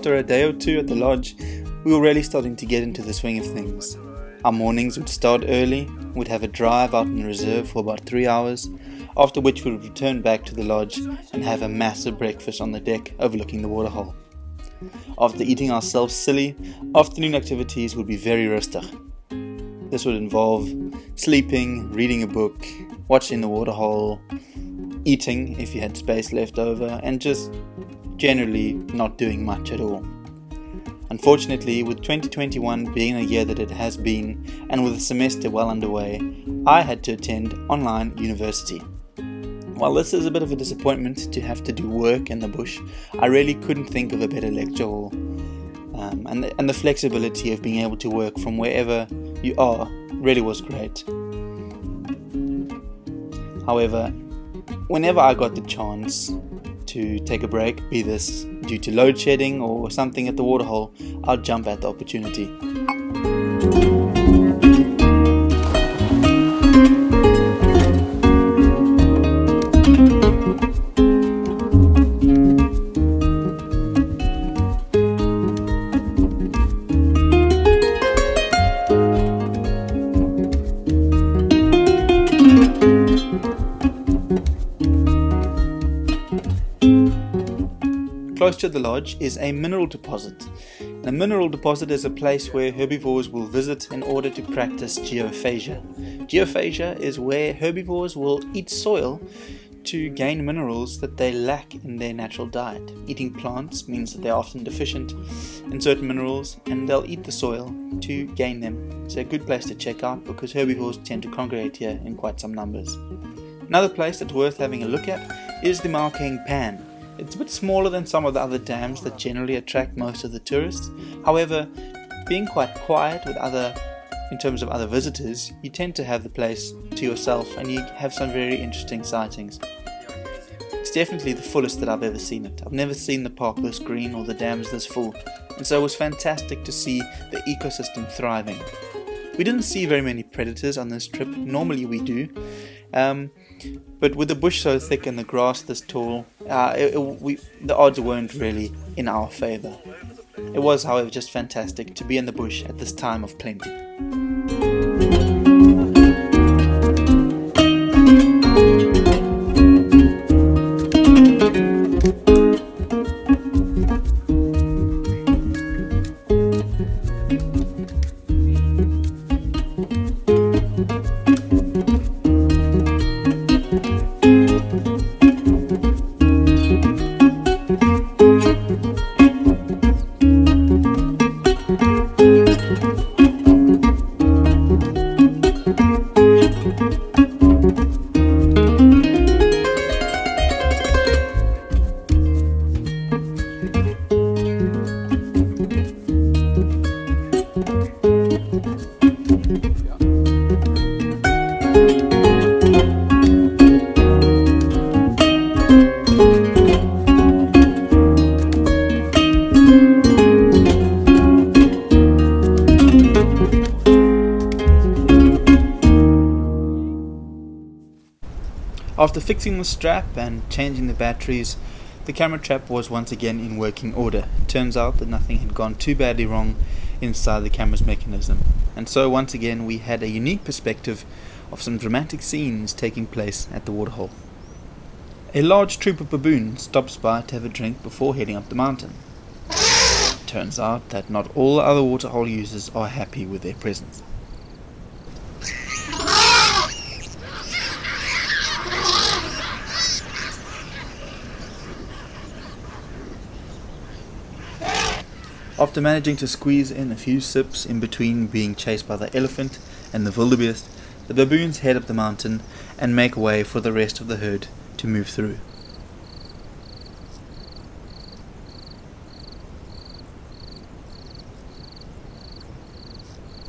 after a day or two at the lodge, we were really starting to get into the swing of things. Our mornings would start early, we'd have a drive out in the reserve for about 3 hours, after which we would return back to the lodge and have a massive breakfast on the deck overlooking the waterhole. After eating ourselves silly, afternoon activities would be very rustig. This would involve sleeping, reading a book, watching the waterhole, eating if you had space left over, and just generally not doing much at all. Unfortunately, with 2021 being the year that it has been, and with the semester well underway, I had to attend online university. While this is a bit of a disappointment to have to do work in the bush, I really couldn't think of a better lecture hall. And the flexibility of being able to work from wherever you are really was great. However, whenever I got the chance to take a break, be this due to load shedding or something at the waterhole, I'd jump at the opportunity. Close to the lodge is a mineral deposit. And a mineral deposit is a place where herbivores will visit in order to practice geophagia. Geophagia is where herbivores will eat soil to gain minerals that they lack in their natural diet. Eating plants means that they're often deficient in certain minerals, and they'll eat the soil to gain them. It's a good place to check out because herbivores tend to congregate here in quite some numbers. Another place that's worth having a look at is the Madikwe Pan. It's a bit smaller than some of the other dams that generally attract most of the tourists. However, being quite quiet in terms of other visitors, you tend to have the place to yourself and you have some very interesting sightings. It's definitely the fullest that I've ever seen it. I've never seen the park this green or the dams this full, and so it was fantastic to see the ecosystem thriving. We didn't see very many predators on this trip. Normally we do. But with the bush so thick and the grass this tall, the odds weren't really in our favour. It was, however, just fantastic to be in the bush at this time of plenty. After fixing the strap and changing the batteries, the camera trap was once again in working order. It turns out that nothing had gone too badly wrong inside the camera's mechanism. And so once again we had a unique perspective of some dramatic scenes taking place at the waterhole. A large troop of baboons stops by to have a drink before heading up the mountain. It turns out that not all the other waterhole users are happy with their presence. After managing to squeeze in a few sips in between being chased by the elephant and the wildebeest, the baboons head up the mountain and make way for the rest of the herd to move through.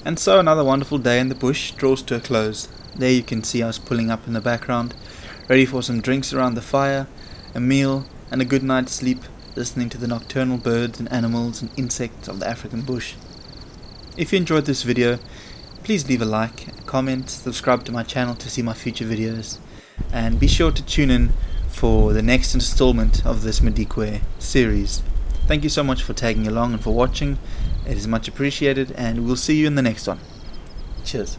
And so another wonderful day in the bush draws to a close. There you can see us pulling up in the background, ready for some drinks around the fire, a meal and a good night's sleep, listening to the nocturnal birds and animals and insects of the African bush. If you enjoyed this video, please leave a like, comment, subscribe to my channel to see my future videos, and be sure to tune in for the next installment of this Madikwe series. Thank you so much for tagging along and for watching. It is much appreciated, and we'll see you in the next one. Cheers.